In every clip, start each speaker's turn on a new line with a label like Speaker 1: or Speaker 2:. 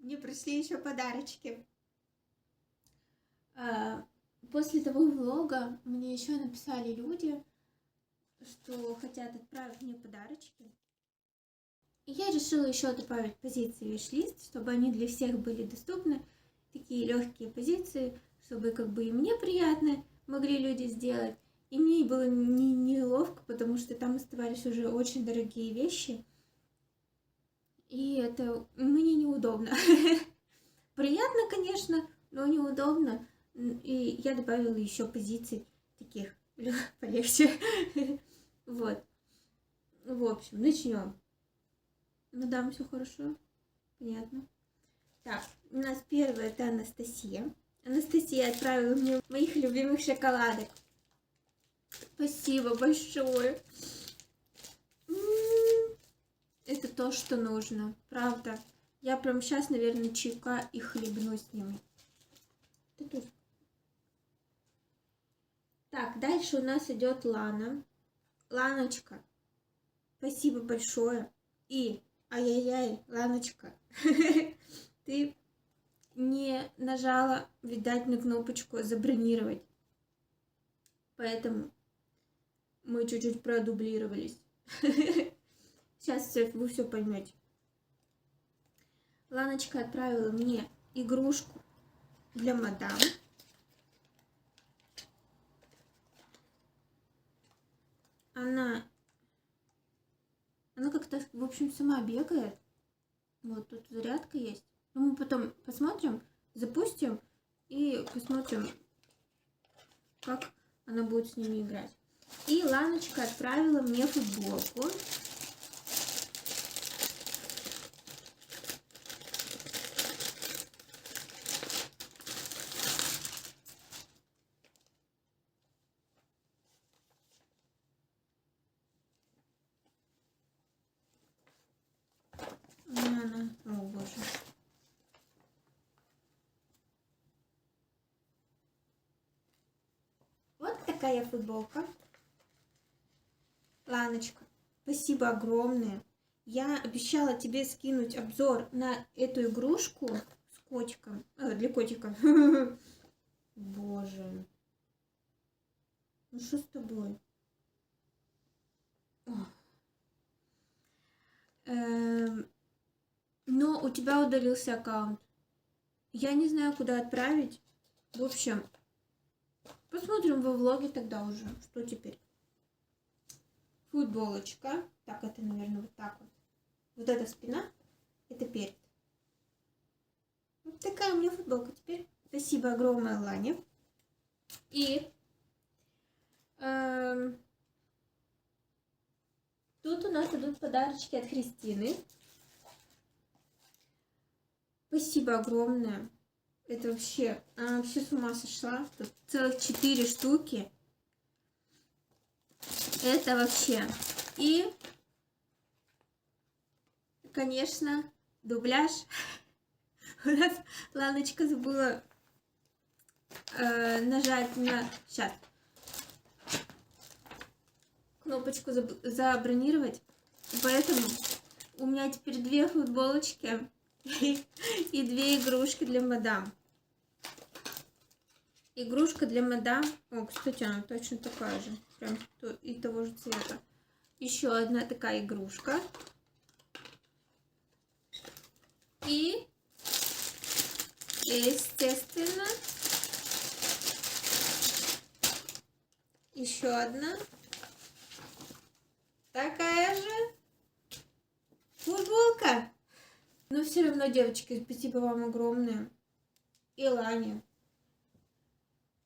Speaker 1: мне пришли еще подарочки. После того влога мне еще написали люди, что хотят отправить мне подарочки. И я решила еще добавить позиции виш-лист, чтобы они для всех были доступны. Такие легкие позиции, чтобы как бы и мне приятно могли люди сделать. И мне было неловко, потому что там оставались уже очень дорогие вещи. И это мне неудобно. Приятно, конечно, но неудобно. И я добавила еще позиций таких полегче. Вот. В общем, начнем. Мадам, все хорошо? Понятно. Так, у нас первая это Анастасия. Анастасия отправила мне моих любимых шоколадок. Спасибо большое. Это то, что нужно. Правда. Я прям сейчас, наверное, чайка и хлебну с ними. Так, дальше у нас идет Лана. Ланочка, спасибо большое. И, ай-яй-яй, Ланочка, ты не нажала, видать, на кнопочку забронировать. Поэтому мы чуть-чуть продублировались. Сейчас вы все поймете. Ланочка отправила мне игрушку для мадам. Она как-то, в общем, сама бегает. Вот тут зарядка есть. Но мы потом посмотрим, запустим и посмотрим, как она будет с ними играть. И Ланочка отправила мне футболку. О, боже. Вот такая футболка. Ланочка, спасибо огромное. Я обещала тебе скинуть обзор на эту игрушку с котиком. Для котика. Боже. Ну что с тобой? Но у тебя удалился аккаунт. Я не знаю, куда отправить. В общем, посмотрим во влоге тогда уже, что теперь. Футболочка. Так, это, наверное, вот так вот. Вот эта спина, это перед. Вот такая у меня футболка теперь. Спасибо огромное, Лане. И тут у нас идут подарочки от Христины. Спасибо огромное. Это вообще, она вообще с ума сошла. Тут целых 4 штуки. Это вообще. И, конечно, дубляж. У нас Ланочка забыла нажать на... Сейчас. Кнопочку забронировать. Поэтому у меня теперь 2 футболочки и 2 игрушки для мадам. Игрушка для мадам. О, кстати, она точно такая же. Прям и того же цвета. Еще одна такая игрушка. И, естественно, еще одна такая же футболка. Но все равно, девочки, спасибо вам огромное. И Лане,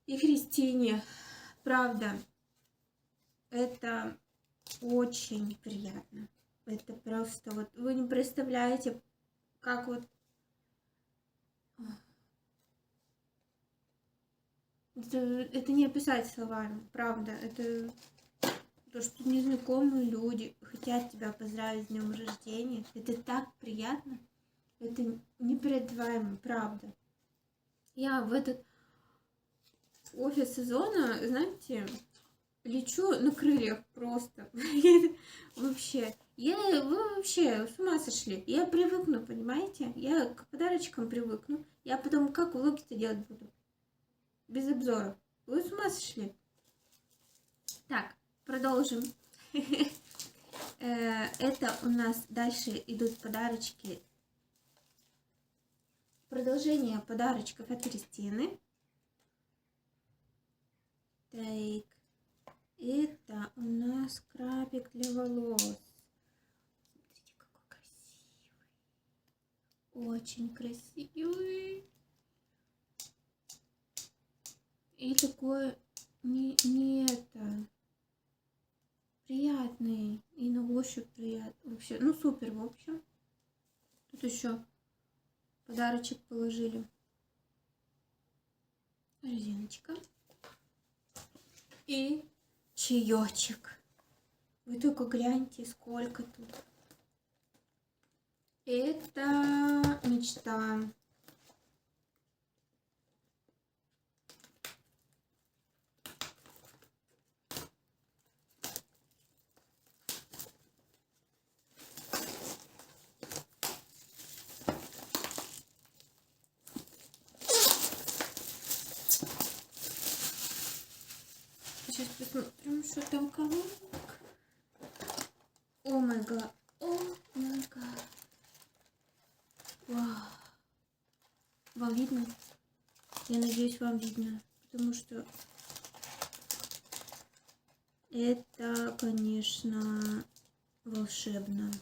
Speaker 1: и Христине. Правда, это очень приятно. Это просто вот, вы не представляете, как вот... Это не описать словами, правда. Это то, что незнакомые люди хотят тебя поздравить с днем рождения. Это так приятно. Это непередаваемо, правда. Я в этот офис сезона, знаете, лечу на крыльях просто. Вообще. Вы вообще с ума сошли. Я привыкну, понимаете? Я к подарочкам привыкну. Я потом как влоги-то делать буду? Без обзоров. Вы с ума сошли. Так, продолжим. Это у нас дальше идут подарочки. Продолжение подарочков от Кристины. Так, это у нас крабик для волос. Смотрите, какой красивый. Очень красивый. И такой не это приятный. И на ощупь приятный. Вообще, ну супер, в общем. Тут еще подарочек положили. Резиночка. И чаечек. Вы только гляньте, сколько тут. Это мечта. Сейчас посмотрим, что там коробка. О май гад. О май гад. Вау. Вам видно? Я надеюсь, вам видно. Потому что это, конечно, волшебно.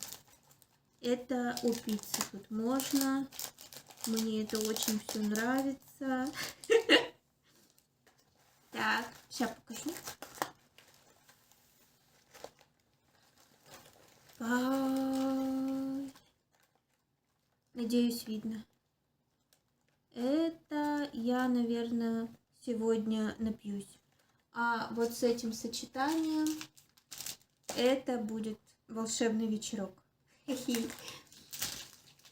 Speaker 1: Это упиться тут можно. Мне это очень все нравится. Так, сейчас покажу. Надеюсь, видно. Это я, наверное, сегодня напьюсь. А вот с этим сочетанием это будет волшебный вечерок.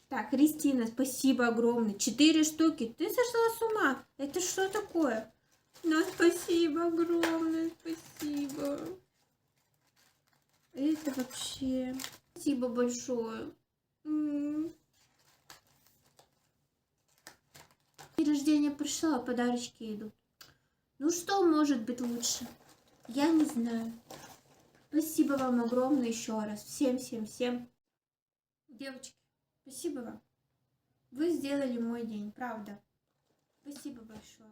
Speaker 1: Так, Кристина, спасибо огромное. 4 штуки. Ты сошла с ума? Это что такое? Ну, спасибо огромное, спасибо. Это вообще... Спасибо большое. День рождения пришло, а подарочки идут. Ну, что может быть лучше? Я не знаю. Спасибо вам огромное еще раз. Всем. Девочки, спасибо вам. Вы сделали мой день, правда. Спасибо большое.